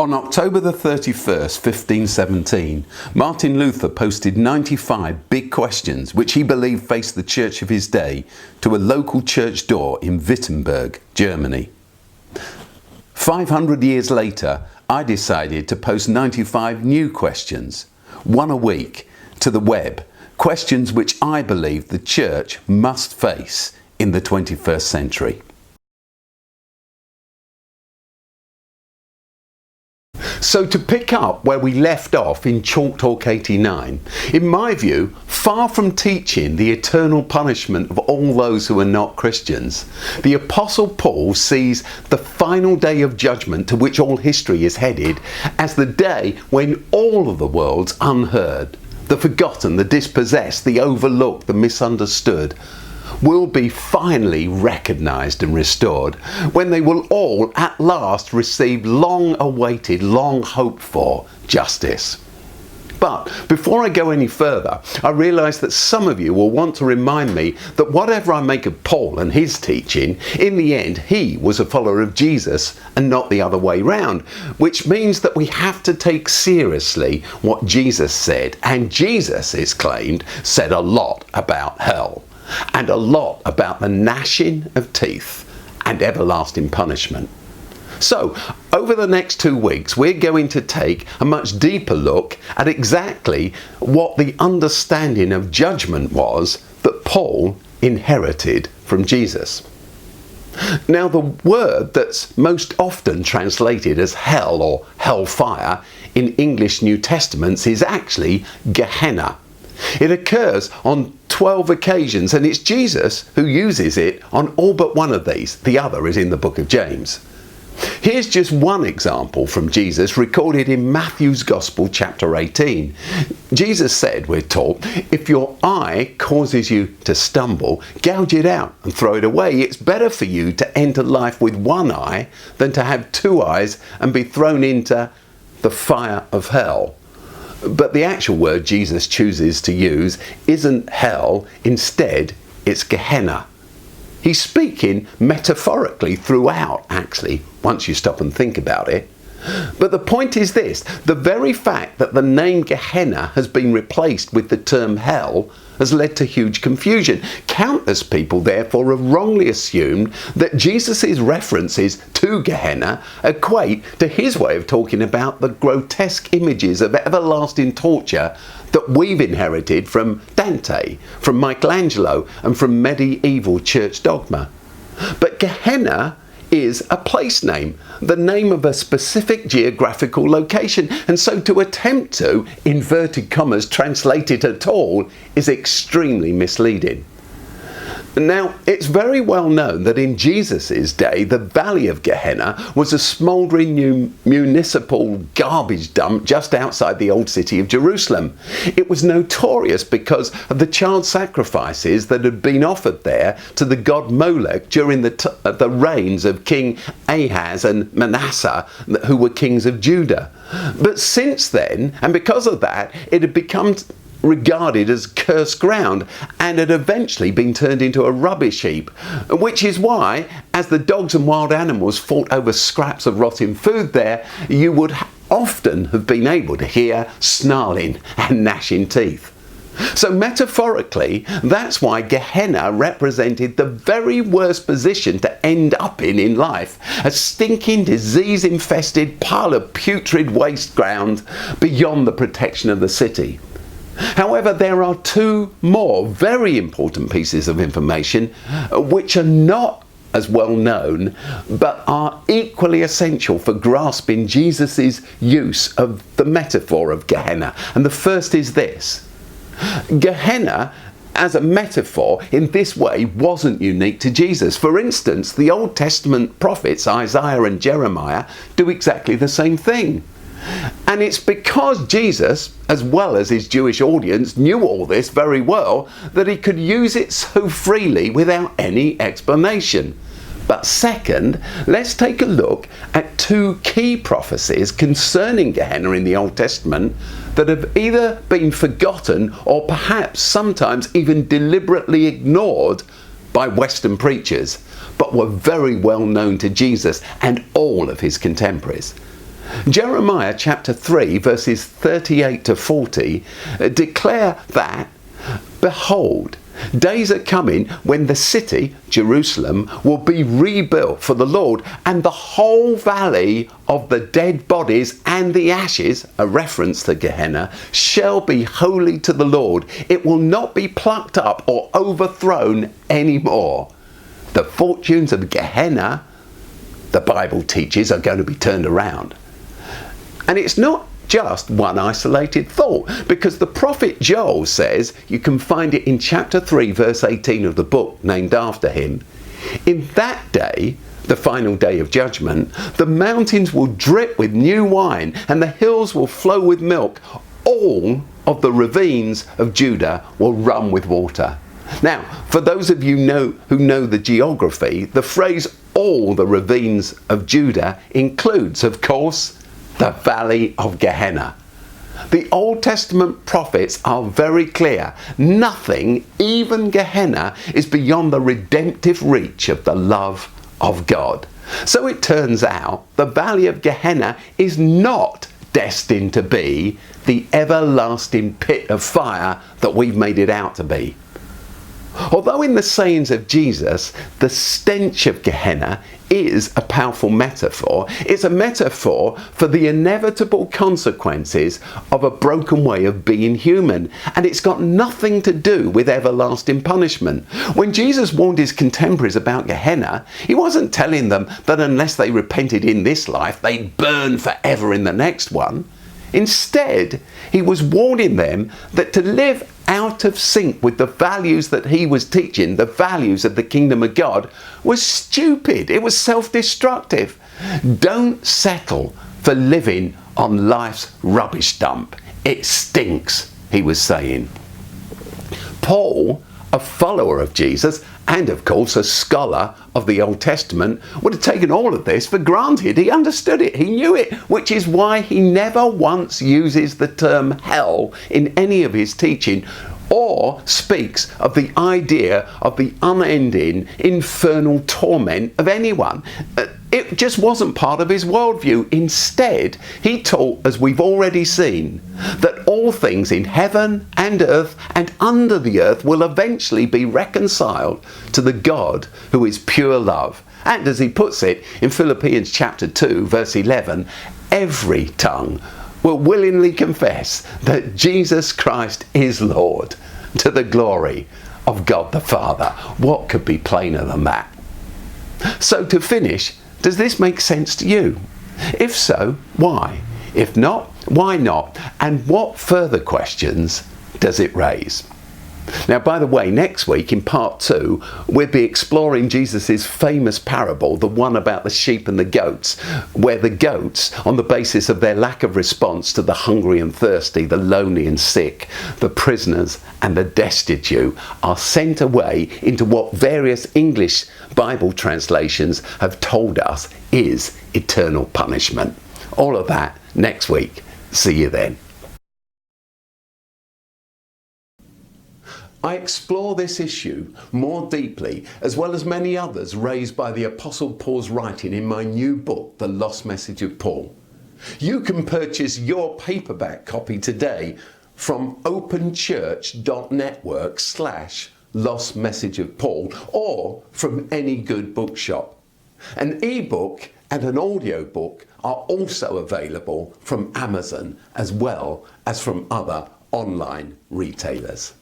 On October the 31st, 1517, Martin Luther posted 95 big questions which he believed faced the church of his day to a local church door in Wittenberg, Germany. 500 years later, I decided to post 95 new questions, one a week, to the web, questions which I believe the church must face in the 21st century. So to pick up where we left off in Chalke Talk 89, in my view, far from teaching the eternal punishment of all those who are not Christians, the Apostle Paul sees the final day of judgment to which all history is headed as the day when all of the world's unheard, the forgotten, the dispossessed, the overlooked, the misunderstood, will be finally recognised and restored, when they will all at last receive long-awaited, long-hoped-for justice. But before I go any further, I realise that some of you will want to remind me that whatever I make of Paul and his teaching, in the end he was a follower of Jesus and not the other way round, which means that we have to take seriously what Jesus said, and Jesus, it's claimed, said a lot about hell, and a lot about the gnashing of teeth and everlasting punishment. So, over the next 2 weeks, we're going to take a much deeper look at exactly what the understanding of judgment was that Paul inherited from Jesus. Now, the word that's most often translated as hell or hellfire in English New Testaments is actually Gehenna. It occurs on 12 occasions, and it's Jesus who uses it on all but one of these. The other is in the book of James. Here's just one example from Jesus recorded in Matthew's Gospel, chapter 18. Jesus said, we're taught, if your eye causes you to stumble, gouge it out and throw it away. It's better for you to enter life with one eye than to have two eyes and be thrown into the fire of hell. But the actual word Jesus chooses to use isn't hell, instead it's Gehenna. He's speaking metaphorically throughout, actually, once you stop and think about it. But the point is this: the very fact that the name Gehenna has been replaced with the term hell has led to huge confusion. Countless people, therefore, have wrongly assumed that Jesus' references to Gehenna equate to his way of talking about the grotesque images of everlasting torture that we've inherited from Dante, from Michelangelo, and from medieval church dogma. But Gehenna is a place name, the name of a specific geographical location, and so to attempt to, inverted commas, translate it at all is extremely misleading. Now, it's very well known that in Jesus' day, the Valley of Gehenna was a smouldering new municipal garbage dump just outside the old city of Jerusalem. It was notorious because of the child sacrifices that had been offered there to the god Molech during the reigns of King Ahaz and Manasseh, who were kings of Judah. But since then, and because of that, it had become regarded as cursed ground and had eventually been turned into a rubbish heap, which is why, as the dogs and wild animals fought over scraps of rotting food there, you would often have been able to hear snarling and gnashing teeth. So metaphorically, that's why Gehenna represented the very worst position to end up in life, a stinking, disease-infested pile of putrid waste ground beyond the protection of the city. However, there are two more very important pieces of information which are not as well known but are equally essential for grasping Jesus' use of the metaphor of Gehenna. And the first is this: Gehenna as a metaphor in this way wasn't unique to Jesus. For instance, the Old Testament prophets Isaiah and Jeremiah do exactly the same thing. And it's because Jesus, as well as his Jewish audience, knew all this very well that he could use it so freely without any explanation. But second, let's take a look at two key prophecies concerning Gehenna in the Old Testament that have either been forgotten or perhaps sometimes even deliberately ignored by Western preachers, but were very well known to Jesus and all of his contemporaries. Jeremiah chapter 3 verses 38 to 40 declare that, behold, days are coming when the city, Jerusalem, will be rebuilt for the Lord, and the whole valley of the dead bodies and the ashes, a reference to Gehenna, shall be holy to the Lord. It will not be plucked up or overthrown anymore. The fortunes of Gehenna, the Bible teaches, are going to be turned around. And it's not just one isolated thought, because the prophet Joel says, you can find it in chapter 3 verse 18 of the book named after him, in that day, the final day of judgment, the mountains will drip with new wine and the hills will flow with milk. All of the ravines of Judah will run with water. Now, for those of you who know the geography, the phrase all the ravines of Judah includes, of course, the valley of Gehenna. The Old Testament prophets are very clear. Nothing, even Gehenna, is beyond the redemptive reach of the love of God. So it turns out the valley of Gehenna is not destined to be the everlasting pit of fire that we've made it out to be. Although in the sayings of Jesus, the stench of Gehenna is a powerful metaphor, it's a metaphor for the inevitable consequences of a broken way of being human, and it's got nothing to do with everlasting punishment. When Jesus warned his contemporaries about Gehenna, he wasn't telling them that unless they repented in this life, they'd burn forever in the next one. Instead, he was warning them that to live out of sync with the values that he was teaching, the values of the kingdom of God, was stupid. It was self-destructive. Don't settle for living on life's rubbish dump. It stinks, he was saying. Paul, a follower of Jesus, and of course a scholar of the Old Testament, would have taken all of this for granted. He understood it, he knew it, which is why he never once uses the term hell in any of his teaching, or speaks of the idea of the unending infernal torment of anyone. It just wasn't part of his worldview. Instead, he taught, as we've already seen, that all things in heaven and earth and under the earth will eventually be reconciled to the God who is pure love. And as he puts it in Philippians chapter 2 verse 11, every tongue will willingly confess that Jesus Christ is Lord, to the glory of God the Father. What could be plainer than that? So to finish, does this make sense to you? If so, why? If not, why not? And what further questions does it raise? Now, by the way, next week in part 2, we'll be exploring Jesus' famous parable, the one about the sheep and the goats, where the goats, on the basis of their lack of response to the hungry and thirsty, the lonely and sick, the prisoners and the destitute, are sent away into what various English Bible translations have told us is eternal punishment. All of that next week. See you then. I explore this issue more deeply, as well as many others raised by the Apostle Paul's writing in my new book, The Lost Message of Paul. You can purchase your paperback copy today from openchurch.network/Lost Message of Paul, or from any good bookshop. An ebook and an audiobook are also available from Amazon, as well as from other online retailers.